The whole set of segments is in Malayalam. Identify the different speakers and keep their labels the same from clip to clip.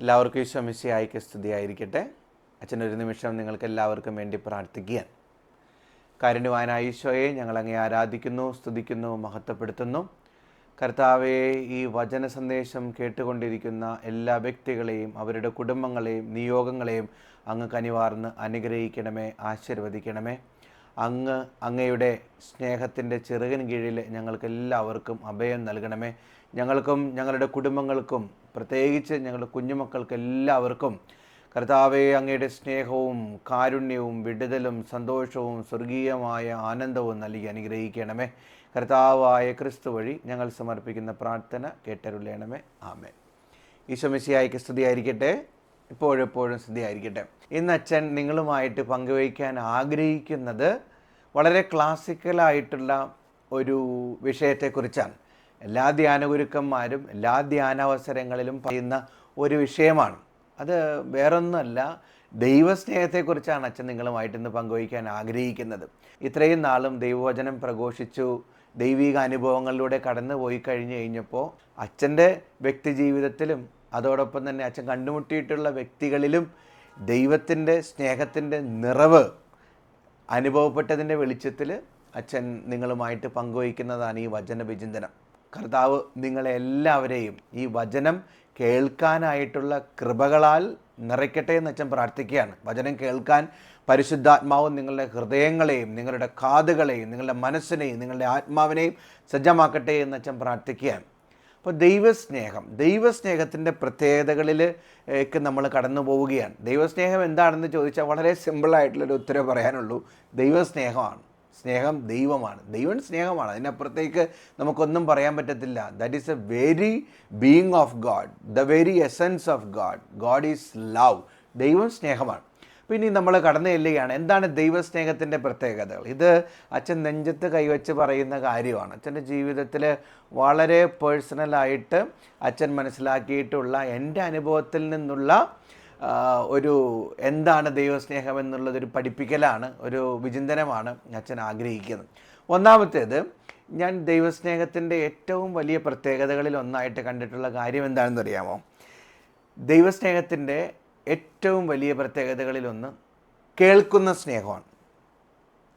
Speaker 1: എല്ലാവർക്കും ഈശോ മിശിഹായ്ക്ക് സ്തുതിയായിരിക്കട്ടെ. അച്ഛനൊരു നിമിഷം നിങ്ങൾക്ക് എല്ലാവർക്കും വേണ്ടി പ്രാർത്ഥിക്കുകയാണ്. കാരുണ്യവാനായ ഈശോയെ, ഞങ്ങളങ്ങേ ആരാധിക്കുന്നു, സ്തുതിക്കുന്നു, മഹത്വപ്പെടുത്തുന്നു. കർത്താവെ, ഈ വചന സന്ദേശം കേട്ടുകൊണ്ടിരിക്കുന്ന എല്ലാ വ്യക്തികളെയും അവരുടെ കുടുംബങ്ങളെയും നിയോഗങ്ങളെയും അങ്ങ് കനിവാർന്ന് അനുഗ്രഹിക്കണമേ, ആശീർവദിക്കണമേ. അങ്ങയുടെ സ്നേഹത്തിൻ്റെ ചെറുകൻ കീഴിൽ ഞങ്ങൾക്കെല്ലാവർക്കും അഭയം നൽകണമേ. ഞങ്ങൾക്കും ഞങ്ങളുടെ കുടുംബങ്ങൾക്കും പ്രത്യേകിച്ച് ഞങ്ങളുടെ കുഞ്ഞുമക്കൾക്ക് എല്ലാവർക്കും കർത്താവെ, അങ്ങയുടെ സ്നേഹവും കാരുണ്യവും വിടുതലും സന്തോഷവും സ്വർഗീയമായ ആനന്ദവും നൽകി അനുഗ്രഹിക്കണമേ. കർത്താവായ ക്രിസ്തു വഴി ഞങ്ങൾ സമർപ്പിക്കുന്ന പ്രാർത്ഥന കേട്ടരുളയണമേ. ആമേൻ. ഈശോ മിശിഹായ്ക്ക് സ്തുതിയായിരിക്കട്ടെ. എപ്പോഴെപ്പോഴും സ്തുതിയായിരിക്കട്ടെ. ഇന്ന് അച്ഛൻ നിങ്ങളുമായിട്ട് പങ്കുവയ്ക്കാൻ ആഗ്രഹിക്കുന്നത് വളരെ ക്ലാസിക്കലായിട്ടുള്ള ഒരു വിഷയത്തെക്കുറിച്ചാണ്. എല്ലാ ധ്യാനഗുരുക്കന്മാരും എല്ലാ ധ്യാനാവസരങ്ങളിലും പറയുന്ന ഒരു വിഷയമാണ്. അത് വേറൊന്നുമല്ല, ദൈവസ്നേഹത്തെക്കുറിച്ചാണ് അച്ഛൻ നിങ്ങളുമായിട്ട് ഇന്ന് പങ്കുവയ്ക്കാൻ ആഗ്രഹിക്കുന്നത്. ഇത്രയും നാളും ദൈവവചനം പ്രഘോഷിച്ചു ദൈവിക അനുഭവങ്ങളിലൂടെ കടന്നു പോയി കഴിഞ്ഞപ്പോൾ അച്ഛൻ്റെ വ്യക്തി ജീവിതത്തിലും അതോടൊപ്പം തന്നെ അച്ഛൻ കണ്ടുമുട്ടിയിട്ടുള്ള വ്യക്തികളിലും ദൈവത്തിൻ്റെ സ്നേഹത്തിൻ്റെ നിറവ് അനുഭവപ്പെട്ടതിൻ്റെ വെളിച്ചത്തിൽ അച്ഛൻ നിങ്ങളുമായിട്ട് പങ്കുവയ്ക്കുന്നതാണ് ഈ വചന വിചിന്തനം. കർത്താവ് നിങ്ങളെല്ലാവരെയും ഈ വചനം കേൾക്കാനായിട്ടുള്ള കൃപകളാൽ നിറയ്ക്കട്ടെ എന്ന് അച്ഛൻ പ്രാർത്ഥിക്കുകയാണ്. വചനം കേൾക്കാൻ പരിശുദ്ധാത്മാവും നിങ്ങളുടെ ഹൃദയങ്ങളെയും നിങ്ങളുടെ കാതുകളെയും നിങ്ങളുടെ മനസ്സിനെയും നിങ്ങളുടെ ആത്മാവിനെയും സജ്ജമാക്കട്ടെ എന്ന് അച്ഛൻ പ്രാർത്ഥിക്കുകയാണ്. അപ്പോൾ ദൈവസ്നേഹത്തിൻ്റെ പ്രത്യേകതകളിലേക്ക് നമ്മൾ കടന്നു പോവുകയാണ്. ദൈവസ്നേഹം എന്താണെന്ന് ചോദിച്ചാൽ വളരെ സിമ്പിളായിട്ടുള്ളൊരു ഉത്തരം പറയാനുള്ളൂ. ദൈവസ്നേഹമാണ്. സ്നേഹം ദൈവമാണ്. ദൈവം സ്നേഹമാണ്. അതിനപ്പുറത്തേക്ക് നമുക്കൊന്നും പറയാൻ പറ്റത്തില്ല. That is A very being of God, the very essence of God. God is love. ദൈവം സ്നേഹമാണ്. പിന്നെ നമ്മൾ കടന്നു ചെല്ലുകയാണ്. എന്താണ് ദൈവസ്നേഹത്തിൻ്റെ പ്രത്യേകതകൾ? ഇത് അച്ഛൻ നെഞ്ചത്ത് കൈവച്ച് പറയുന്ന കാര്യമാണ്. അച്ഛൻ്റെ ജീവിതത്തിൽ വളരെ പേഴ്സണലായിട്ട് അച്ഛൻ മനസ്സിലാക്കിയിട്ടുള്ള എൻ്റെ അനുഭവത്തിൽ നിന്നുള്ള ഒരു എന്താണ് ദൈവസ്നേഹം എന്നുള്ളതൊരു പഠിപ്പിക്കലാണ്, ഒരു വിചിന്തനമാണ് അച്ഛൻ ആഗ്രഹിക്കുന്നത്. ഒന്നാമത്തേത്, ഞാൻ ദൈവസ്നേഹത്തിൻ്റെ ഏറ്റവും വലിയ പ്രത്യേകതകളിൽ ഒന്നായിട്ട് കണ്ടിട്ടുള്ള കാര്യം എന്താണെന്ന് അറിയാമോ? ദൈവസ്നേഹത്തിൻ്റെ ഏറ്റവും വലിയ പ്രത്യേകതകളിലൊന്ന് കേൾക്കുന്ന സ്നേഹമാണ്.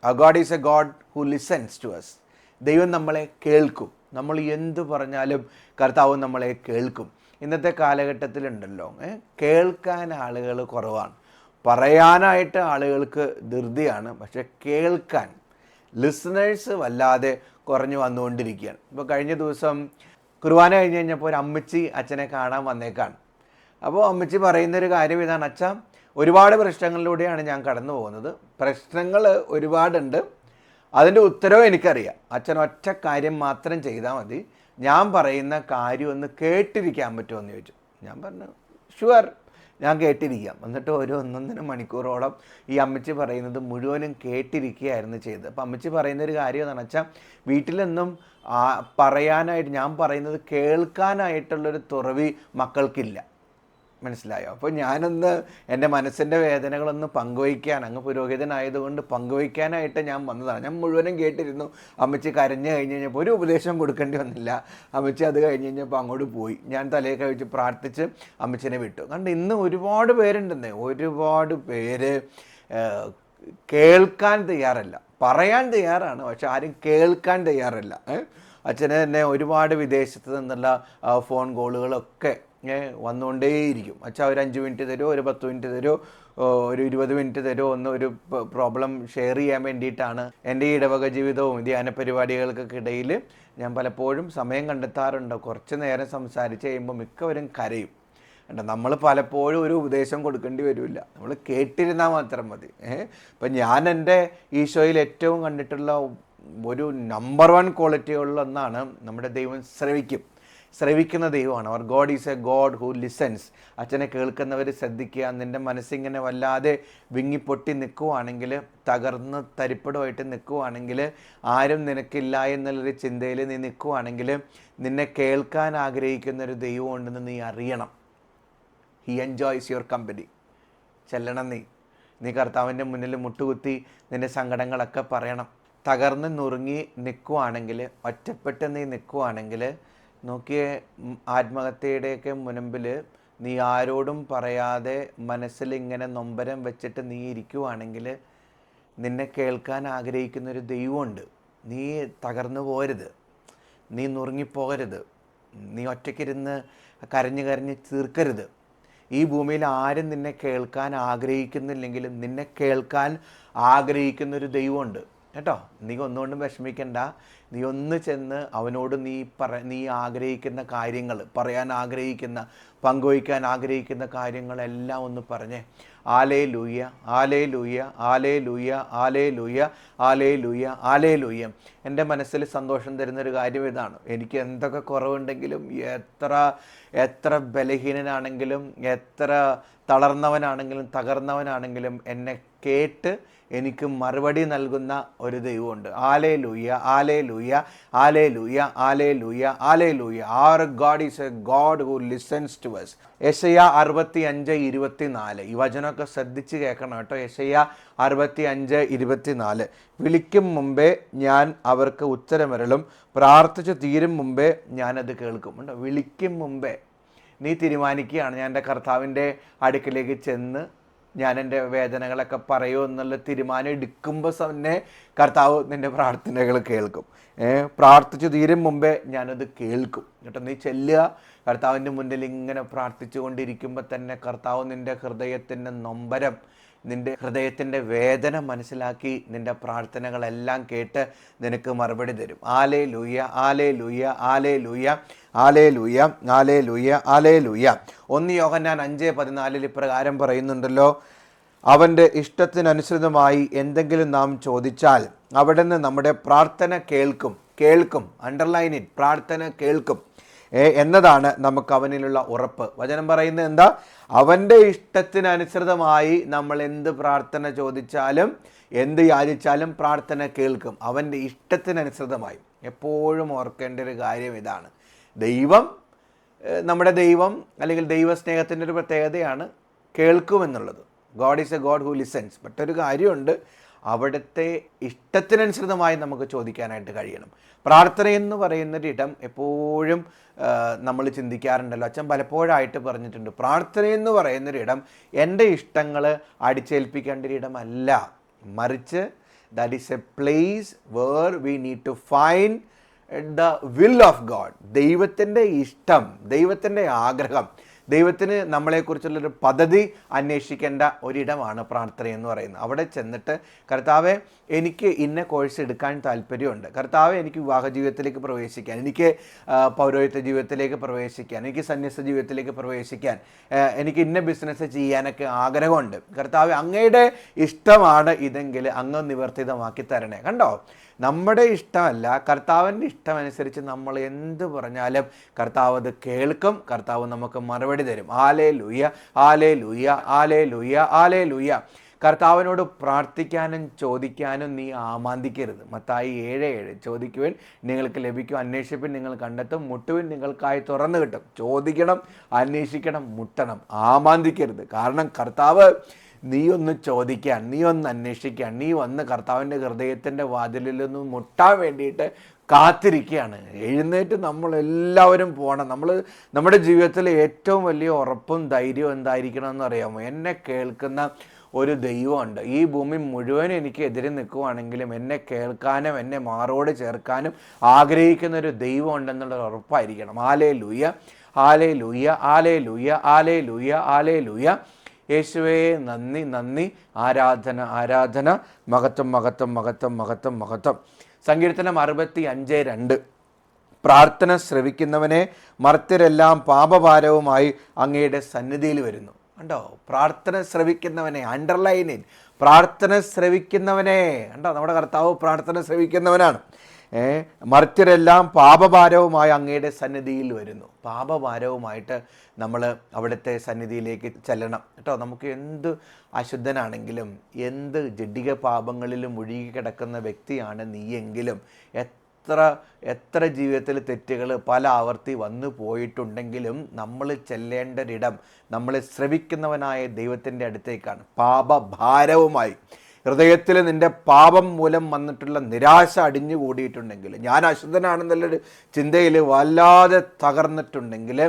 Speaker 1: God is a God who listens to us. ദൈവം നമ്മളെ കേൾക്കും. നമ്മൾ എന്തു പറഞ്ഞാലും കർത്താവ് നമ്മളെ കേൾക്കും. ഇന്നത്തെ കാലഘട്ടത്തിലുണ്ടല്ലോ, കേൾക്കാൻ ആളുകൾ കുറവാണ്. പറയാനായിട്ട് ആളുകൾക്ക് ധൃതിയാണ്, പക്ഷെ കേൾക്കാൻ ലിസണേഴ്സ് വല്ലാതെ കുറഞ്ഞു വന്നുകൊണ്ടിരിക്കുകയാണ്. ഇപ്പോൾ കഴിഞ്ഞ ദിവസം കുർബാന കഴിഞ്ഞ് കഴിഞ്ഞപ്പോൾ ഒരു അമ്മച്ചി അച്ഛനെ കാണാൻ വന്നേക്കാണ്. അപ്പോൾ അമ്മച്ചി പറയുന്നൊരു കാര്യം ഇതാണ്: അച്ഛാ, ഒരുപാട് പ്രശ്നങ്ങളിലൂടെയാണ് ഞാൻ കടന്നു പോകുന്നത്. പ്രശ്നങ്ങൾ ഒരുപാടുണ്ട്, അതിൻ്റെ ഉത്തരവ് എനിക്കറിയാം. അച്ഛൻ ഒറ്റ കാര്യം മാത്രം ചെയ്താൽ മതി. ഞാൻ പറയുന്ന കാര്യം ഒന്ന് കേട്ടിരിക്കാൻ പറ്റുമോ എന്ന് ചോദിച്ചു. ഞാൻ പറഞ്ഞു, ഷുവർ, ഞാൻ കേട്ടിരിക്കാം. എന്നിട്ട് ഒരു 1.5 മണിക്കൂറോളം ഈ അമ്മച്ചി പറയുന്നത് മുഴുവനും കേട്ടിരിക്കുകയായിരുന്നു ചെയ്തത്. അപ്പം അമ്മച്ചി പറയുന്നൊരു കാര്യം എന്നാണ് വെച്ചാൽ, വീട്ടിലൊന്നും പറയാനായിട്ട്, ഞാൻ പറയുന്നത് കേൾക്കാനായിട്ടുള്ളൊരു തുറവി മക്കൾക്കില്ല. മനസ്സിലായോ? അപ്പോൾ ഞാനൊന്ന് എൻ്റെ മനസ്സിൻ്റെ വേദനകളൊന്ന് പങ്കുവയ്ക്കാൻ, അങ്ങ് പുരോഹിതനായതുകൊണ്ട് പങ്കുവയ്ക്കാനായിട്ട് ഞാൻ വന്നതാണ്. ഞാൻ മുഴുവനും കേട്ടിരുന്നു. അമ്മച്ചി കരഞ്ഞു കഴിഞ്ഞ് കഴിഞ്ഞപ്പോൾ ഒരു ഉപദേശം കൊടുക്കേണ്ടി വന്നില്ല. അമ്മച്ചി അത് കഴിഞ്ഞ് കഴിഞ്ഞപ്പോൾ അങ്ങോട്ട് പോയി. ഞാൻ തലയിൽ കഴിച്ച് പ്രാർത്ഥിച്ച് അമ്മച്ചിനെ വിട്ടു. കണ്ട് ഇന്ന് ഒരുപാട് പേരുണ്ടെന്നേ, ഒരുപാട് പേര് കേൾക്കാൻ തയ്യാറല്ല. പറയാൻ തയ്യാറാണ്, പക്ഷെ ആരും കേൾക്കാൻ തയ്യാറല്ല. അച്ഛന് തന്നെ ഒരുപാട് വിദേശത്ത് നിന്നുള്ള ഫോൺ കോളുകളൊക്കെ വന്നുകൊണ്ടേയിരിക്കും. അച്ഛാ, ഒരു 5 മിനിറ്റ് തരുമോ, ഒരു 10 മിനിറ്റ് തരുമോ, ഒരു 20 മിനിറ്റ് തരുമോ, ഒരു പ്രോബ്ലം ഷെയർ ചെയ്യാൻ വേണ്ടിയിട്ടാണ്. എൻ്റെ ഈ ഇടവക ജീവിതവും ധ്യാന പരിപാടികൾക്കൊക്കെ ഇടയിൽ ഞാൻ പലപ്പോഴും സമയം കണ്ടെത്താറുണ്ട്. കുറച്ച് നേരം സംസാരിച്ച് കഴിയുമ്പോൾ മിക്കവരും കരയും. നമ്മൾ പലപ്പോഴും ഒരു ഉപദേശം കൊടുക്കേണ്ടി വരില്ല, നമ്മൾ കേട്ടിരുന്നാൽ മാത്രം മതി. ഇപ്പം ഞാൻ എൻ്റെ ഈശോയിൽ ഏറ്റവും കണ്ടിട്ടുള്ള ഒരു നമ്പർ 1 ക്വാളിറ്റിയുള്ള ഒന്നാണ്, നമ്മുടെ ദൈവം ശ്രവിക്കുന്ന ദൈവമാണ്. അവർ God is a God who listens. അച്ഛനെ കേൾക്കുന്നവർ ശ്രദ്ധിക്കുക. നിൻ്റെ മനസ്സിങ്ങനെ വല്ലാതെ വിങ്ങിപ്പൊട്ടി നിൽക്കുവാണെങ്കിൽ, തകർന്ന് തരിപ്പടമായിട്ട് നിൽക്കുവാണെങ്കിൽ, ആരും നിനക്കില്ല എന്നുള്ളൊരു ചിന്തയിൽ നീ നിൽക്കുവാണെങ്കിൽ, നിന്നെ കേൾക്കാൻ ആഗ്രഹിക്കുന്നൊരു ദൈവം ഉണ്ടെന്ന് നീ അറിയണം. He enjoys your company. ചെല്ലണം. നീ കർത്താവിൻ്റെ മുന്നിൽ മുട്ടുകുത്തി നിൻ്റെ സങ്കടങ്ങളൊക്കെ പറയണം. തകർന്ന് നുറുങ്ങി നിൽക്കുവാണെങ്കിൽ, ഒറ്റപ്പെട്ട് നീ നിൽക്കുവാണെങ്കിൽ, നോക്കിയേ, ആത്മഹത്യയുടെയൊക്കെ മുൻപിൽ നീ ആരോടും പറയാതെ മനസ്സിലിങ്ങനെ നൊമ്പരം വെച്ചിട്ട് നീ ഇരിക്കുവാണെങ്കിൽ നിന്നെ കേൾക്കാൻ ആഗ്രഹിക്കുന്നൊരു ദൈവമുണ്ട്. നീ തകർന്നു പോകരുത്, നീ നുറുങ്ങിപ്പോകരുത്, നീ ഒറ്റയ്ക്കിരുന്ന് കരഞ്ഞ് കരഞ്ഞ് തീർക്കരുത്. ഈ ഭൂമിയിൽ ആരും നിന്നെ കേൾക്കാൻ ആഗ്രഹിക്കുന്നില്ലെങ്കിലും നിന്നെ കേൾക്കാൻ ആഗ്രഹിക്കുന്നൊരു ദൈവമുണ്ട് കേട്ടോ. നീ ഒന്നുകൊണ്ടും വിഷമിക്കണ്ട. നീ ഒന്ന് ചെന്ന് അവനോട് നീ ആഗ്രഹിക്കുന്ന കാര്യങ്ങൾ, പറയാൻ ആഗ്രഹിക്കുന്ന, പങ്കുവയ്ക്കാൻ ആഗ്രഹിക്കുന്ന കാര്യങ്ങളെല്ലാം ഒന്ന് പറഞ്ഞേ. Hallelujah, hallelujah, hallelujah, hallelujah, hallelujah, hallelujah. എൻ്റെ മനസ്സിൽ സന്തോഷം തരുന്നൊരു കാര്യം ഇതാണ്. എനിക്ക് എന്തൊക്കെ കുറവുണ്ടെങ്കിലും, എത്ര ബലഹീനനാണെങ്കിലും, എത്ര തളർന്നവനാണെങ്കിലും, തകർന്നവനാണെങ്കിലും എന്നെ കേട്ട് എനിക്ക് മറുപടി നൽകുന്ന ഒരു ദൈവമുണ്ട്. Hallelujah, hallelujah, hallelujah, hallelujah, hallelujah. Our God is a God who listens to us. യെശയ്യാ 65:24. ഈ വചനമൊക്കെ ശ്രദ്ധിച്ച് കേൾക്കണം കേട്ടോ. യെശയ്യാ 65:24. വിളിക്കും മുമ്പേ ഞാൻ അവർക്ക് ഉത്തരമരുളും, പ്രാർത്ഥിച്ചു തീരും മുമ്പേ ഞാനത് കേൾക്കും. ഉണ്ടോ? വിളിക്കും മുമ്പേ നീ തീരുമാനിക്കുകയാണ്, ഞാൻ എൻ്റെ കർത്താവിൻ്റെ അടുക്കിലേക്ക് ചെന്ന് ഞാൻ എൻ്റെ വേദനകളൊക്കെ പറയുമോ എന്നുള്ള തീരുമാനം എടുക്കുമ്പോൾ തന്നെ കർത്താവ് നിൻ്റെ പ്രാർത്ഥനകൾ കേൾക്കും. പ്രാർത്ഥിച്ചു തീരും മുമ്പേ ഞാനത് കേൾക്കും കേട്ടോ. നീ ചെല്ലുക, കർത്താവിൻ്റെ മുന്നിൽ ഇങ്ങനെ പ്രാർത്ഥിച്ചു കൊണ്ടിരിക്കുമ്പോൾ തന്നെ കർത്താവ് നിൻ്റെ ഹൃദയത്തിൻ്റെ നൊമ്പരം, നിൻ്റെ ഹൃദയത്തിൻ്റെ വേദന മനസ്സിലാക്കി നിൻ്റെ പ്രാർത്ഥനകളെല്ലാം കേട്ട് നിനക്ക് മറുപടി തരും. Hallelujah, hallelujah, hallelujah, hallelujah, hallelujah, hallelujah. 1 യോഹന്നാൻ 5:14 ഇപ്രകാരം പറയുന്നുണ്ടല്ലോ, അവൻ്റെ ഇഷ്ടത്തിനനുസൃതമായി എന്തെങ്കിലും നാം ചോദിച്ചാൽ അവിടുന്ന് നമ്മുടെ പ്രാർത്ഥന കേൾക്കും. അണ്ടർലൈൻ ഇറ്റ്, പ്രാർത്ഥന കേൾക്കും എന്നതാണ് നമുക്ക് അവനിലുള്ള ഉറപ്പ്. വചനം പറയുന്നത് എന്താ? അവൻ്റെ ഇഷ്ടത്തിനനുസൃതമായി നമ്മൾ എന്ത് പ്രാർത്ഥന ചോദിച്ചാലും, എന്ത് യാചിച്ചാലും പ്രാർത്ഥന കേൾക്കും. അവൻ്റെ ഇഷ്ടത്തിനനുസൃതമായി. എപ്പോഴും ഓർക്കേണ്ട ഒരു കാര്യം ഇതാണ്. നമ്മുടെ ദൈവം അല്ലെങ്കിൽ ദൈവസ്നേഹത്തിൻ്റെ ഒരു പ്രത്യേകതയാണ് കേൾക്കുമെന്നുള്ളത്. God is a God who listens. മറ്റൊരു കാര്യമുണ്ട്, അവിടുത്തെ ഇഷ്ടത്തിനനുസൃതമായി നമുക്ക് ചോദിക്കാനായിട്ട് കഴിയണം. പ്രാർത്ഥനയെന്ന് പറയുന്നൊരിടം എപ്പോഴും നമ്മൾ ചിന്തിക്കാറുണ്ടല്ലോ. അച്ഛൻ പലപ്പോഴായിട്ട് പറഞ്ഞിട്ടുണ്ട്, പ്രാർത്ഥനയെന്ന് പറയുന്നൊരിടം എൻ്റെ ഇഷ്ടങ്ങൾ അടിച്ചേൽപ്പിക്കേണ്ട ഒരിടമല്ല, മറിച്ച് that is a place where we need to find the will of God. ദൈവത്തിൻ്റെ ഇഷ്ടം, ദൈവത്തിൻ്റെ ആഗ്രഹം, ദൈവത്തിന് നമ്മളെക്കുറിച്ചുള്ളൊരു പദ്ധതി അന്വേഷിക്കേണ്ട ഒരിടമാണ് പ്രാർത്ഥന എന്ന് പറയുന്നത്. അവിടെ ചെന്നിട്ട് കർത്താവെ എനിക്ക് ഇന്ന കോഴ്സ് എടുക്കാൻ താല്പര്യമുണ്ട്, കർത്താവെ എനിക്ക് വിവാഹ ജീവിതത്തിലേക്ക് പ്രവേശിക്കാൻ, എനിക്ക് പൗരോഹിത്യ ജീവിതത്തിലേക്ക് പ്രവേശിക്കാൻ, എനിക്ക് സന്യസ്ത ജീവിതത്തിലേക്ക് പ്രവേശിക്കാൻ, എനിക്ക് ഇന്ന ബിസിനസ് ചെയ്യാനൊക്കെ ആഗ്രഹമുണ്ട്, കർത്താവെ അങ്ങയുടെ ഇഷ്ടമാണ് ഇതെങ്കിൽ അങ്ങ് നിവർത്തിതമാക്കി തരണേ. കണ്ടോ, നമ്മുടെ ഇഷ്ടമല്ല, കർത്താവിൻ്റെ ഇഷ്ടമനുസരിച്ച് നമ്മൾ എന്ത് പറഞ്ഞാലും കർത്താവ് അത് കേൾക്കും, കർത്താവ് നമുക്ക് മറുപടി തരും. Hallelujah, hallelujah, hallelujah, hallelujah. കർത്താവിനോട് പ്രാർത്ഥിക്കാനും ചോദിക്കാനും നീ ആമാന്തിക്കരുത്. മത്തായി 7:7. ചോദിക്കുവിൻ നിങ്ങൾക്ക് ലഭിക്കും, അന്വേഷിപ്പിൻ നിങ്ങൾ കണ്ടെത്തും, മുട്ടുവിൻ നിങ്ങൾക്കായി തുറന്നു കിട്ടും. ചോദിക്കണം, അന്വേഷിക്കണം, മുട്ടണം. ആമാന്തിക്കരുത്. കാരണം കർത്താവ് നീ ഒന്ന് ചോദിക്കാൻ, നീ ഒന്ന് അന്വേഷിക്കാൻ, നീ വന്ന് കർത്താവിൻ്റെ ഹൃദയത്തിൻ്റെ വാതിലിൽ നിന്ന് മുട്ടാൻ വേണ്ടിയിട്ട് കാത്തിരിക്കുകയാണ്. എഴുന്നേറ്റ് നമ്മളെല്ലാവരും പോകണം. നമ്മുടെ ജീവിതത്തിലെ ഏറ്റവും വലിയ ഉറപ്പും ധൈര്യവും എന്തായിരിക്കണം എന്നറിയാമോ? എന്നെ കേൾക്കുന്ന ഒരു ദൈവമുണ്ട്. ഈ ഭൂമി മുഴുവൻ എനിക്ക് എതിരെ നിൽക്കുവാണെങ്കിലും എന്നെ കേൾക്കാനും എന്നെ മാറോട് ചേർക്കാനും ആഗ്രഹിക്കുന്ന ഒരു ദൈവം ഉണ്ടെന്നുള്ള ഉറപ്പായിരിക്കണം. Hallelujah, hallelujah, hallelujah, hallelujah, hallelujah. യേശുവേ നന്ദി, നന്ദി, ആരാധന, ആരാധന, മഹത്വം, മഹത്വം, മഹത്വം, മഹത്വം, മഹത്വം. സങ്കീർത്തനം 65:2. പ്രാർത്ഥന ശ്രവിക്കുന്നവനെ മർത്യരെല്ലാം പാപഭാരവുമായി അങ്ങയുടെ സന്നിധിയിൽ വരുന്നു. കണ്ടോ, പ്രാർത്ഥന ശ്രവിക്കുന്നവനെ, അണ്ടർലൈനിൽ, പ്രാർത്ഥന ശ്രവിക്കുന്നവനെ. കണ്ടോ, നമ്മുടെ കർത്താവ് പ്രാർത്ഥന ശ്രവിക്കുന്നവനാണ്. മർത്യരെല്ലാം പാപഭാരവുമായി അങ്ങയുടെ സന്നിധിയിൽ വരുന്നു. പാപഭാരവുമായിട്ട് നമ്മൾ അവിടുത്തെ സന്നിധിയിലേക്ക് ചെല്ലണം കേട്ടോ. നമുക്ക് എന്ത് അശുദ്ധനാണെങ്കിലും, എന്ത് ജഡിക പാപങ്ങളിലും മുഴുകി കിടക്കുന്ന വ്യക്തിയാണ് നീയെങ്കിലും, എത്ര ജീവിതത്തിൽ തെറ്റുകൾ പല ആവർത്തി വന്നു പോയിട്ടുണ്ടെങ്കിലും നമ്മൾ ചെല്ലേണ്ടൊരിടം നമ്മളെ ശ്രവിക്കുന്നവനായ ദൈവത്തിൻ്റെ അടുത്തേക്കാണ്. പാപഭാരവുമായി ഹൃദയത്തിൽ നിൻ്റെ പാപം മൂലം വന്നിട്ടുള്ള നിരാശ അടിഞ്ഞു കൂടിയിട്ടുണ്ടെങ്കിൽ, ഞാൻ അശുദ്ധനാണെന്നുള്ളൊരു ചിന്തയിൽ വല്ലാതെ തകർന്നിട്ടുണ്ടെങ്കിൽ,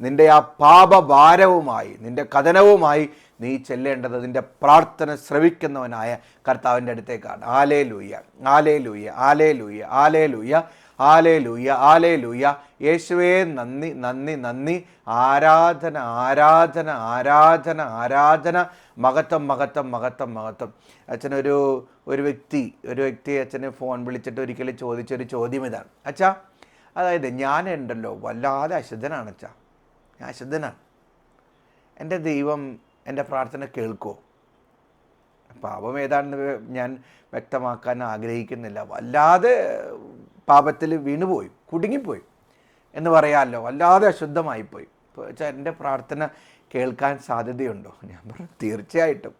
Speaker 1: നിൻ്റെ ആ പാപഭാരവുമായി നിൻ്റെ കഥനവുമായി നീ ചെല്ലേണ്ടത് നിൻ്റെ പ്രാർത്ഥന ശ്രവിക്കുന്നവനായ കർത്താവിൻ്റെ അടുത്തേക്കാണ്. Hallelujah, hallelujah, hallelujah, hallelujah, hallelujah, hallelujah. യേശുവേ നന്ദി, നന്ദി, നന്ദി. ആരാധന, ആരാധന, ആരാധന, ആരാധന. മഹത്വം, മഹത്വം, മഹത്വം, മഹത്വം. ഒരു വ്യക്തി അച്ഛന് ഫോൺ വിളിച്ചിട്ട് ഒരിക്കലും ചോദിച്ചൊരു ചോദ്യം ഇതാണ്: അച്ഛാ, അതായത് ഞാൻ ഉണ്ടല്ലോ വല്ലാതെ അശുദ്ധനാണ് അച്ഛാ, ഞാൻ അശുദ്ധനാണ്, എൻ്റെ ദൈവം എൻ്റെ പ്രാർത്ഥന കേൾക്കുമോ? പാപം ഏതാണെന്ന് ഞാൻ വ്യക്തമാക്കാൻ ആഗ്രഹിക്കുന്നില്ല. വല്ലാതെ പാപത്തിൽ വീണുപോയി, കുടുങ്ങിപ്പോയി എന്ന് പറയാമല്ലോ, വല്ലാതെ അശുദ്ധമായിപ്പോയി. അപ്പോൾ എൻ്റെ പ്രാർത്ഥന കേൾക്കാൻ സാധ്യതയുണ്ടോ? ഞാൻ പറഞ്ഞു തീർച്ചയായിട്ടും,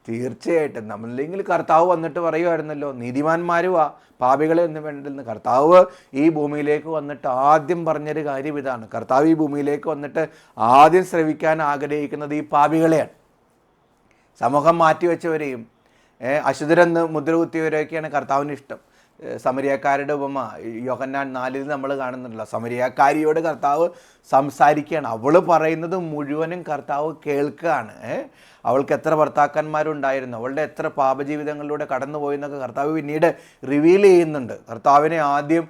Speaker 1: തീർച്ചയായിട്ടും. നമ്മളില്ലെങ്കിൽ കർത്താവ് വന്നിട്ട് പറയുമായിരുന്നല്ലോ, നീതിമാന്മാരുവാ പാപികളെ ഒന്നും വേണ്ടെന്ന്. കർത്താവ് ഈ ഭൂമിയിലേക്ക് വന്നിട്ട് ആദ്യം പറഞ്ഞൊരു കാര്യം ഇതാണ്. കർത്താവ് ഈ ഭൂമിയിലേക്ക് വന്നിട്ട് ആദ്യം ശ്രവിക്കാൻ ആഗ്രഹിക്കുന്നത് ഈ പാപികളെയാണ്. സമൂഹം മാറ്റിവെച്ചവരെയും അശുദ്ധരെന്ന് മുദ്ര കുത്തിയവരെയൊക്കെയാണ് കർത്താവിന് ഇഷ്ടം. സമരിയാക്കാരുടെ ഉപമ യോഹന്നാൻ 4 നമ്മൾ കാണുന്നുണ്ടല്ലോ. സമരിയാക്കാരിയോട് കർത്താവ് സംസാരിക്കുകയാണ്. അവൾ പറയുന്നത് മുഴുവനും കർത്താവ് കേൾക്കുകയാണ്. അവൾക്ക് എത്ര ഭർത്താക്കന്മാരുണ്ടായിരുന്നു, അവളുടെ എത്ര പാപജീവിതങ്ങളിലൂടെ കടന്നുപോയെന്നൊക്കെ കർത്താവ് പിന്നീട് റിവീൽ ചെയ്യുന്നുണ്ട്. കർത്താവിനെ ആദ്യം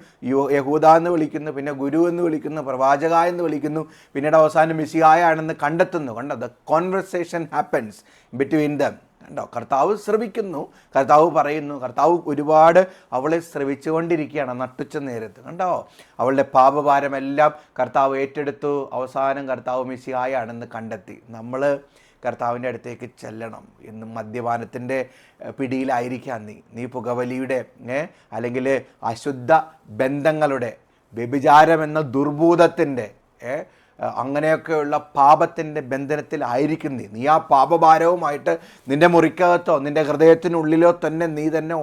Speaker 1: യഹൂദ എന്ന് വിളിക്കുന്നു, പിന്നെ ഗുരു എന്ന് വിളിക്കുന്നു, പ്രവാചക എന്ന് വിളിക്കുന്നു, പിന്നീട് അവസാനം മിശിഹായാണെന്ന് കണ്ടെത്തുന്നു. കണ്ടോ, the conversation happens between them. കണ്ടോ, കർത്താവ് ശ്രവിക്കുന്നു, കർത്താവ് പറയുന്നു. കർത്താവ് ഒരുപാട് അവളെ ശ്രവിച്ചുകൊണ്ടിരിക്കുകയാണ് നട്ടുച്ച നേരത്ത്. കണ്ടോ, അവളുടെ പാപഭാരമെല്ലാം കർത്താവ് ഏറ്റെടുത്തു. അവസാനം കർത്താവ് മിശിഹായാണെന്ന് കണ്ടെത്തി. നമ്മൾ കർത്താവിൻ്റെ അടുത്തേക്ക് ചെല്ലണം. ഇന്ന് മദ്യപാനത്തിൻ്റെ പിടിയിലായിരിക്കാം നീ പുകവലിയുടെ അല്ലെങ്കിൽ അശുദ്ധ ബന്ധങ്ങളുടെ, വ്യഭിചാരം എന്ന ദുർഭൂതത്തിൻ്റെ, അങ്ങനെയൊക്കെയുള്ള പാപത്തിൻ്റെ ബന്ധനത്തിലായിരിക്കും നീ ആ പാപഭാരവുമായിട്ട് നിൻ്റെ മുറിക്കകത്തോ നിൻ്റെ ഹൃദയത്തിനുള്ളിലോ നീ തന്നെ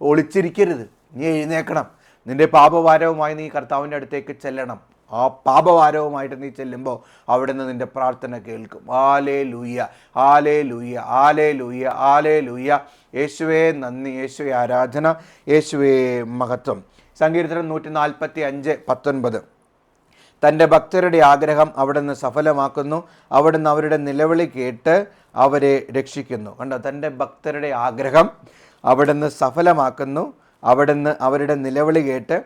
Speaker 1: ഒളിച്ചിരിക്കരുത്. നീ എഴുന്നേക്കണം. നിൻ്റെ പാപഭാരവുമായി നീ കർത്താവിൻ്റെ അടുത്തേക്ക് ചെല്ലണം. ആ പാപഭാരവുമായിട്ട് നീ ചെല്ലുമ്പോൾ അവിടെ നിന്ന് നിൻ്റെ പ്രാർത്ഥന കേൾക്കും. Hallelujah, hallelujah, hallelujah, hallelujah. യേശുവേ നന്ദി, യേശുവേ ആരാധന, യേശുവേ മഹത്വം. സങ്കീർത്തനം 145:19. തൻ്റെ ഭക്തരുടെ ആഗ്രഹം അവിടുന്ന് സഫലമാക്കുന്നു, അവിടുന്ന് അവരുടെ നിലവിളി കേട്ട് അവരെ രക്ഷിക്കുന്നു. കണ്ടോ, തൻ്റെ ഭക്തരുടെ ആഗ്രഹം അവിടുന്ന് സഫലമാക്കുന്നു, അവിടുന്ന് അവരുടെ നിലവിളി കേട്ട്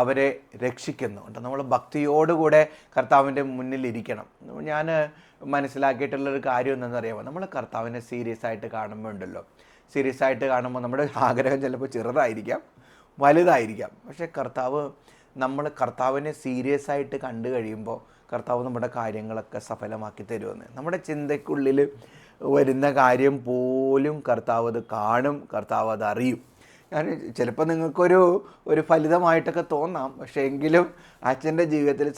Speaker 1: അവരെ രക്ഷിക്കുന്നു. കണ്ടോ, നമ്മൾ ഭക്തിയോടുകൂടെ കർത്താവിൻ്റെ മുന്നിലിരിക്കണം. ഞാൻ മനസ്സിലാക്കിയിട്ടുള്ളൊരു കാര്യം എന്താണെന്നറിയാമോ? നമ്മൾ കർത്താവിനെ സീരിയസ് ആയിട്ട് കാണുമ്പോൾ ഉണ്ടല്ലോ, സീരിയസ് ആയിട്ട് കാണുമ്പോൾ നമ്മുടെ ആഗ്രഹം ചിലപ്പോൾ ചെറുതായിരിക്കാം, വലുതായിരിക്കാം. പക്ഷേ നമ്മൾ കർത്താവിനെ സീരിയസ് ആയിട്ട് കണ്ടു കഴിയുമ്പോൾ കർത്താവ് നമ്മുടെ കാര്യങ്ങളൊക്കെ സഫലമാക്കി തരുമെന്ന്. നമ്മുടെ ചിന്തയ്ക്കുള്ളിൽ വരുന്ന കാര്യം പോലും കർത്താവ് അത് കാണും, കർത്താവ് അത് അറിയും. ഞാൻ ചിലപ്പോൾ നിങ്ങൾക്കൊരു ഫലിതമായിട്ടൊക്കെ തോന്നാം. പക്ഷേ എങ്കിലും അച്ഛൻ്റെ ജീവിതത്തിൽ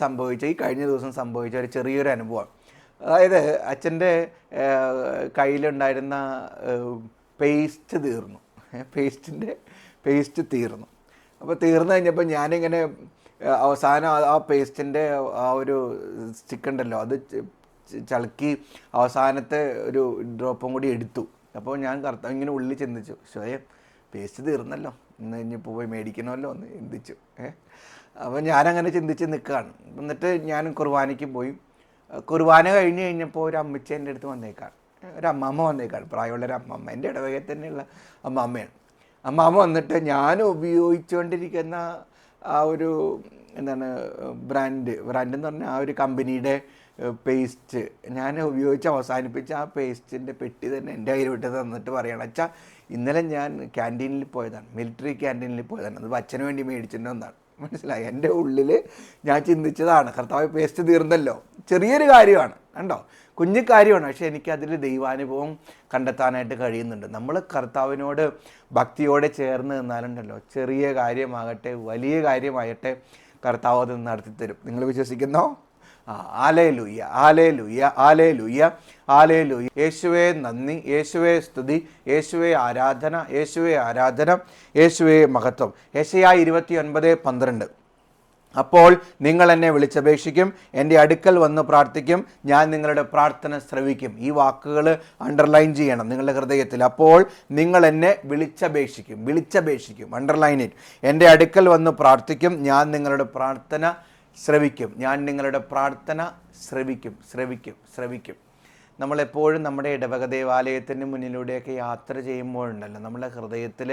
Speaker 1: ഈ കഴിഞ്ഞ ദിവസം സംഭവിച്ച ഒരു ചെറിയൊരു അനുഭവം. അതായത് അച്ഛൻ്റെ കയ്യിലുണ്ടായിരുന്ന പേസ്റ്റ് തീർന്നു. അപ്പോൾ തീർന്നു കഴിഞ്ഞപ്പോൾ ഞാനിങ്ങനെ അവസാനം ആ പേസ്റ്റിൻ്റെ ആ ഒരു സ്റ്റിക്ക് ഉണ്ടല്ലോ, അത് ചളുക്കി അവസാനത്തെ ഒരു ഡ്രോപ്പും കൂടി എടുത്തു. അപ്പോൾ ഞാൻ ഇങ്ങനെ ഉള്ളിൽ ചിന്തിച്ചു, സ്വയം പേസ്റ്റ് തീർന്നല്ലോ, ഇന്ന് ഇനിയിപ്പോൾ പോയി മേടിക്കണമല്ലോ എന്ന് ചിന്തിച്ചു. അപ്പോൾ ഞാനങ്ങനെ ചിന്തിച്ച് നിൽക്കുകയാണ്. എന്നിട്ട് ഞാൻ കുർബാനയ്ക്ക് പോയി. കുർബാന കഴിഞ്ഞപ്പോൾ ഒരു അമ്മച്ചി എൻ്റെ അടുത്ത് ഒരു അമ്മമ്മ വന്നേക്കാണ്, പ്രായമുള്ളൊരു അമ്മമ്മ, എൻ്റെ ഇടവകയിൽ തന്നെയുള്ള അമ്മമ്മയാണ്. അമ്മാമ്മ വന്നിട്ട് ഞാൻ ഉപയോഗിച്ചുകൊണ്ടിരിക്കുന്ന ആ ഒരു ബ്രാൻഡ് എന്ന് പറഞ്ഞാൽ ആ ഒരു കമ്പനിയുടെ പേസ്റ്റ് ഞാൻ ഉപയോഗിച്ച് അവസാനിപ്പിച്ച ആ പേസ്റ്റിൻ്റെ പെട്ടി തന്നെ എൻ്റെ കയ്യിൽ വിട്ട് തന്നിട്ട് പറയണം, അച്ഛാ ഇന്നലെ ഞാൻ ക്യാൻറ്റീനിൽ പോയതാണ്, മിലിറ്ററി ക്യാൻറ്റീനിൽ പോയതാണ്, അത് അച്ഛന് വേണ്ടി മേടിച്ചിട്ട് വന്നതാണ്. മനസ്സിലായി? എൻ്റെ ഉള്ളിൽ ഞാൻ ചിന്തിച്ചതാണ്, കർത്താവ് പേസ്റ്റ് തീർന്നല്ലോ. ചെറിയൊരു കാര്യമാണ്, കണ്ടോ, കുഞ്ഞു കാര്യമാണ്. പക്ഷേ എനിക്കതിൽ ദൈവാനുഭവം കണ്ടെത്താനായിട്ട് കഴിയുന്നുണ്ട്. നമ്മൾ കർത്താവിനോട് ഭക്തിയോടെ ചേർന്ന് നിന്നാലുണ്ടല്ലോ, ചെറിയ കാര്യമാകട്ടെ വലിയ കാര്യമാകട്ടെ കർത്താവ് അത് നടത്തിത്തരും. നിങ്ങൾ വിശ്വസിക്കുന്നോ? Hallelujah, hallelujah, hallelujah, hallelujah. യേശുവേ നന്ദി, യേശുവേ സ്തുതി, യേശുവേ ആരാധന, യേശുവേ ആരാധന, യേശുവേ മഹത്വം. യെശയ്യാ 29:12. അപ്പോൾ നിങ്ങൾ എന്നെ വിളിച്ചപേക്ഷിക്കും, എൻ്റെ അടുക്കൽ വന്ന് പ്രാർത്ഥിക്കും, ഞാൻ നിങ്ങളുടെ പ്രാർത്ഥന ശ്രവിക്കും. ഈ വാക്കുകൾ അണ്ടർലൈൻ ചെയ്യണം നിങ്ങളുടെ ഹൃദയത്തിൽ. അപ്പോൾ നിങ്ങൾ എന്നെ വിളിച്ചപേക്ഷിക്കും, അണ്ടർലൈൻ ഇറ്റ്. എൻ്റെ അടുക്കൽ വന്ന് പ്രാർത്ഥിക്കും, ഞാൻ നിങ്ങളുടെ പ്രാർത്ഥന ശ്രവിക്കും. നമ്മളെപ്പോഴും നമ്മുടെ ഇടവക ദേവാലയത്തിന് മുന്നിലൂടെയൊക്കെ യാത്ര ചെയ്യുമ്പോഴുണ്ടല്ലോ, നമ്മുടെ ഹൃദയത്തിൽ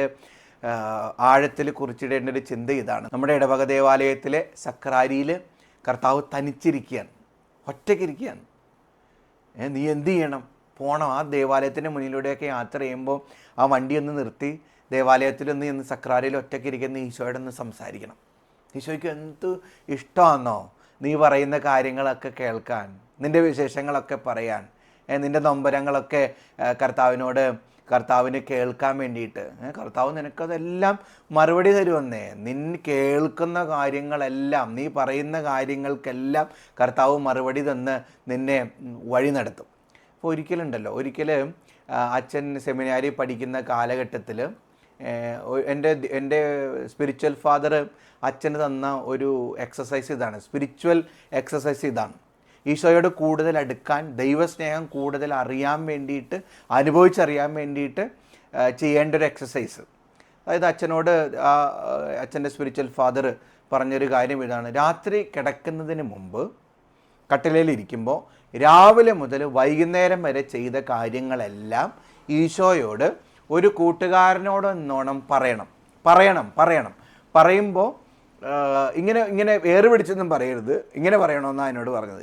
Speaker 1: ആഴത്തിൽ കുറിച്ചിടേണ്ട ഒരു ചിന്ത ഇതാണ്. നമ്മുടെ ഇടവക ദേവാലയത്തിലെ സക്രാരിയിൽ കർത്താവ് തനിച്ചിരിക്കുകയാണ്, ഒറ്റയ്ക്കിരിക്കുകയാണ്. നീ എന്ത് ചെയ്യണം? പോകണം. ആ ദേവാലയത്തിൻ്റെ മുന്നിലൂടെയൊക്കെ യാത്ര ചെയ്യുമ്പോൾ ആ വണ്ടി ഒന്ന് നിർത്തി ദേവാലയത്തിലൊന്ന് ഇന്ന് സക്രാരിയിൽ ഒറ്റയ്ക്കിരിക്കുന്ന ഈശോയോട് ഒന്ന് സംസാരിക്കണം. ഈശോയ്ക്ക് എന്ത് ഇഷ്ടമാണെന്നോ നീ പറയുന്ന കാര്യങ്ങളൊക്കെ കേൾക്കാൻ, നിൻ്റെ വിശേഷങ്ങളൊക്കെ പറയാൻ, നിൻ്റെ നൊമ്പരങ്ങളൊക്കെ കർത്താവിന് കേൾക്കാൻ വേണ്ടിയിട്ട്. കർത്താവ് നിനക്കതെല്ലാം മറുപടി തരുമെന്നേ. കേൾക്കുന്ന കാര്യങ്ങളെല്ലാം, നീ പറയുന്ന കാര്യങ്ങൾക്കെല്ലാം കർത്താവ് മറുപടി തന്ന് നിന്നെ വഴി നടത്തും. അപ്പോൾ ഒരിക്കൽ അച്ഛൻ സെമിനാരി പഠിക്കുന്ന കാലഘട്ടത്തിൽ എൻ്റെ സ്പിരിച്വൽ ഫാദർ അച്ഛന് തന്ന ഒരു സ്പിരിച്വൽ എക്സസൈസ് ഇതാണ്. ഈശോയോട് കൂടുതൽ അടുക്കാൻ, ദൈവസ്നേഹം കൂടുതൽ അറിയാൻ വേണ്ടിയിട്ട്, അനുഭവിച്ചറിയാൻ വേണ്ടിയിട്ട് ചെയ്യേണ്ട ഒരു എക്സസൈസ്. അതായത് അച്ഛൻ്റെ സ്പിരിച്വൽ ഫാദർ പറഞ്ഞൊരു കാര്യം ഇതാണ്: രാത്രി കിടക്കുന്നതിന് മുമ്പ് കട്ടിലയിലിരിക്കുമ്പോൾ രാവിലെ മുതൽ വൈകുന്നേരം വരെ ചെയ്ത കാര്യങ്ങളെല്ലാം ഈശോയോട് ഒരു കൂട്ടുകാരനോടൊന്നോണം പറയുമ്പോൾ ഇങ്ങനെ വേറെ പിടിച്ചൊന്നും പറയരുത്, ഇങ്ങനെ പറയണമെന്നാണ് എന്നോട് പറഞ്ഞത്.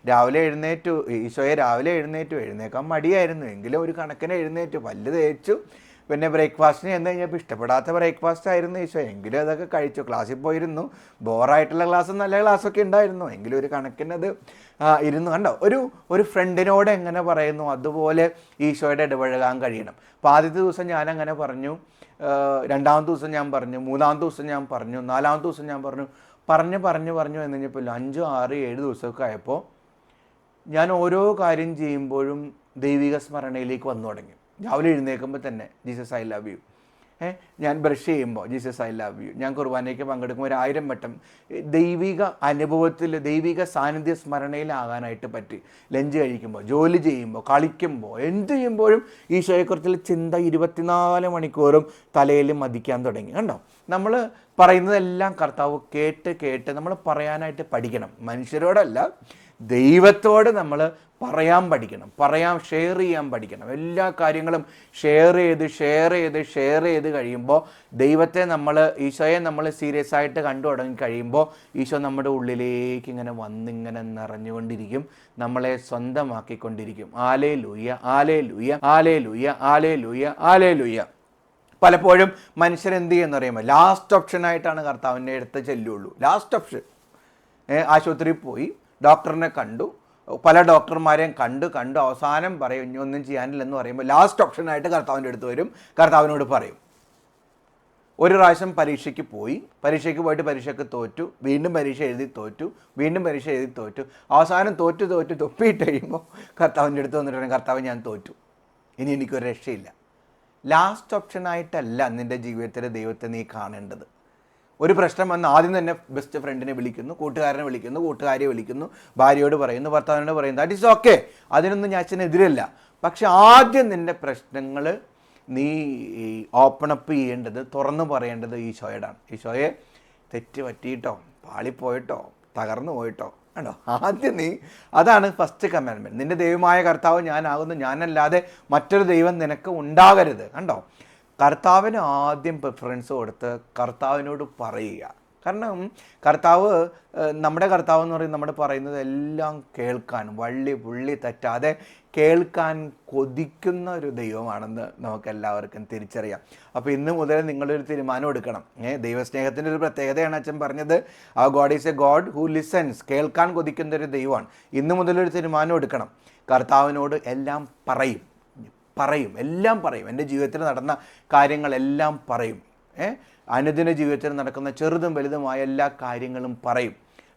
Speaker 1: രാവിലെ എഴുന്നേറ്റു ഈശോയെ, എഴുന്നേക്കാൻ മടിയായിരുന്നു, എങ്കിലും ഒരു കണക്കിന് എഴുന്നേറ്റു, പല്ല് തേച്ചു, പിന്നെ ബ്രേക്ക്ഫാസ്റ്റിന് ചെന്ന് കഴിഞ്ഞപ്പോൾ ഇഷ്ടപ്പെടാത്ത ബ്രേക്ക്ഫാസ്റ്റ് ആയിരുന്നു ഈശോ, എങ്കിലും അതൊക്കെ കഴിച്ചു. ക്ലാസ്സിൽ പോയിരുന്നു, ബോറായിട്ടുള്ള ക്ലാസ്സും നല്ല ക്ലാസ്സൊക്കെ ഉണ്ടായിരുന്നു, എങ്കിലും ഒരു കണക്കിനത് ഇരുന്നു. കണ്ടോ, ഒരു ഫ്രണ്ടിനോട് എങ്ങനെ പറയുന്നു അതുപോലെ ഈശോയുടെ ഇടപഴകാൻ കഴിയണം. അപ്പോൾ ആദ്യത്തെ ദിവസം ഞാൻ അങ്ങനെ പറഞ്ഞു, രണ്ടാമത്തെ ദിവസം ഞാൻ പറഞ്ഞു, മൂന്നാമത്തെ ദിവസം ഞാൻ പറഞ്ഞു, നാലാമത്തെ ദിവസം ഞാൻ പറഞ്ഞു എന്ന് കഴിഞ്ഞപ്പോൾ 5, 6, 7 ദിവസമൊക്കെ ആയപ്പോൾ ഞാൻ ഓരോ കാര്യം ചെയ്യുമ്പോഴും ദൈവിക സ്മരണയിലേക്ക് വന്നു തുടങ്ങി. രാവിലെ എഴുന്നേൽക്കുമ്പോൾ തന്നെ ജീസസ് ഐ ലവ് യു, ഞാൻ ബ്രഷ് ചെയ്യുമ്പോൾ ജീസസ് ഐ ലവ് യു, ഞാൻ കുർബാനയ്ക്ക് പങ്കെടുക്കുമ്പോൾ 1000 വട്ടം ദൈവിക അനുഭവത്തിൽ, ദൈവിക സാന്നിധ്യ സ്മരണയിലാകാനായിട്ട് പറ്റി. ലഞ്ച് കഴിക്കുമ്പോൾ, ജോലി ചെയ്യുമ്പോൾ, കളിക്കുമ്പോൾ, എന്ത് ചെയ്യുമ്പോഴും ഈശോയെക്കുറിച്ചുള്ള ചിന്ത 24 മണിക്കൂറും തലയിൽ മതിക്കാൻ തുടങ്ങി. കണ്ടോ, നമ്മൾ പറയുന്നതെല്ലാം കർത്താവ് കേട്ട് നമ്മൾ പറയാനായിട്ട് പഠിക്കണം. മനുഷ്യരോടല്ല, ദൈവത്തോട് നമ്മൾ ഷെയർ ചെയ്യാൻ പഠിക്കണം. എല്ലാ കാര്യങ്ങളും ഷെയർ ചെയ്ത് കഴിയുമ്പോൾ ദൈവത്തെ ഈശോയെ നമ്മൾ സീരിയസ് ആയിട്ട് കണ്ടു തുടങ്ങി കഴിയുമ്പോൾ ഈശോ നമ്മുടെ ഉള്ളിലേക്ക് ഇങ്ങനെ നിറഞ്ഞുകൊണ്ടിരിക്കും, നമ്മളെ സ്വന്തമാക്കിക്കൊണ്ടിരിക്കും. ആലേലൂയ, ആലേലൂയ, ആലേലൂയ, ആലേലൂയ, ആലേലൂയ. പലപ്പോഴും മനുഷ്യരെന്ത് ചെയ്യുമെന്ന് പറയുമ്പോൾ ലാസ്റ്റ് ഓപ്ഷനായിട്ടാണ് കർത്താവിൻ്റെ അടുത്ത് ചെല്ലുള്ളൂ. Last option. ആശുപത്രിയിൽ പോയി ഡോക്ടറിനെ കണ്ടു, പല ഡോക്ടർമാരെയും കണ്ടു അവസാനം പറയും ഇനി ഒന്നും ചെയ്യാനില്ലെന്ന് പറയുമ്പോൾ ലാസ്റ്റ് ഓപ്ഷനായിട്ട് കർത്താവിൻ്റെ അടുത്ത് വരും, കർത്താവിനോട് പറയും. ഒരു പ്രാവശ്യം പരീക്ഷയ്ക്ക് പോയിട്ട് പരീക്ഷയ്ക്ക് തോറ്റു, വീണ്ടും പരീക്ഷ എഴുതി തോറ്റു, അവസാനം തോറ്റു തൊപ്പിയിട്ട് കഴിയുമ്പോൾ കർത്താവിൻ്റെ അടുത്ത് വന്നിട്ട് പറയും, കർത്താവ് ഞാൻ തോറ്റു, ഇനി എനിക്കൊരു രക്ഷയില്ല. ലാസ്റ്റ് ഓപ്ഷനായിട്ടല്ല നിൻ്റെ ജീവിതത്തിൽ ദൈവത്തെ നീ കാണേണ്ടത്. ഒരു പ്രശ്നം വന്ന് ആദ്യം തന്നെ ബെസ്റ്റ് ഫ്രണ്ടിനെ വിളിക്കുന്നു, കൂട്ടുകാരനെ വിളിക്കുന്നു, കൂട്ടുകാരിയെ വിളിക്കുന്നു, ഭാര്യയോട് പറയുന്നു, ഭർത്താവിനോട് പറയുന്നു. ദാറ്റ് ഈസ് ഓക്കെ, അതിനൊന്നും ഞാൻ അച്ഛനെതിരല്ല. പക്ഷെ ആദ്യം നിൻ്റെ പ്രശ്നങ്ങൾ നീ ഓപ്പണപ്പ് ചെയ്യേണ്ടത്, തുറന്നു പറയേണ്ടത് ഈശോയോടാണ്. ഈശോയെ, തെറ്റ് പറ്റിയിട്ടോ, പാളിപ്പോയിട്ടോ, തകർന്നു പോയിട്ടോ, കണ്ടോ, ആദ്യം അതാണ് ഫസ്റ്റ് കമാൻഡ്മെൻറ്റ്. നിൻ്റെ ദൈവമായ കർത്താവ് ഞാനാകുന്നു, ഞാനല്ലാതെ മറ്റൊരു ദൈവം നിനക്ക് ഉണ്ടാകരുത്. കണ്ടോ, കർത്താവിന് ആദ്യം പ്രിഫറൻസ് കൊടുത്ത് കർത്താവിനോട് പറയുക. കാരണം നമ്മുടെ കർത്താവ് എന്ന് പറയുന്നത് നമ്മൾ പറയുന്നത് എല്ലാം കേൾക്കാൻ, പുള്ളി തെറ്റാതെ കേൾക്കാൻ കൊതിക്കുന്ന ഒരു ദൈവമാണെന്ന് നമുക്കെല്ലാവർക്കും തിരിച്ചറിയാം. അപ്പോൾ ഇന്ന് മുതൽ നിങ്ങളൊരു തീരുമാനം എടുക്കണം. ദൈവസ്നേഹത്തിൻ്റെ ഒരു പ്രത്യേകതയാണ് അച്ഛൻ പറഞ്ഞത്, ആ God is a God who listens. കേൾക്കാൻ കൊതിക്കുന്ന ഒരു ദൈവമാണ്. ഇന്ന് മുതലൊരു തീരുമാനം എടുക്കണം. കർത്താവിനോട് എല്ലാം പറയും, എല്ലാം പറയും. എൻ്റെ ജീവിതത്തിൽ നടന്ന കാര്യങ്ങളെല്ലാം പറയും. അനുദിന ജീവിതത്തിൽ നടക്കുന്ന ചെറുതും വലുതുമായ എല്ലാ കാര്യങ്ങളും പറയും.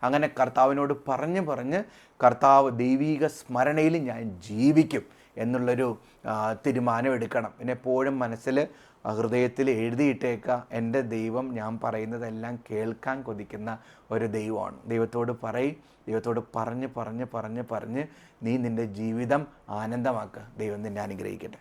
Speaker 1: അങ്ങനെ കർത്താവിനോട് പറഞ്ഞ് കർത്താവ് ദൈവീക സ്മരണയിൽ ഞാൻ ജീവിക്കും എന്നുള്ളൊരു തീരുമാനം എടുക്കണം. പിന്നെ എപ്പോഴും മനസ്സിൽ ആ ഹൃദയത്തിൽ എഴുതിയിട്ടേക്ക. എൻ്റെ ദൈവം ഞാൻ പറയുന്നതെല്ലാം കേൾക്കാൻ കൊതിക്കുന്ന ഒരു ദൈവമാണ്. ദൈവത്തോട് ദൈവത്തോട് പറഞ്ഞ് നീ നിൻ്റെ ജീവിതം ആനന്ദമാക്കുക. ദൈവം നിന്നെ അനുഗ്രഹിക്കട്ടെ.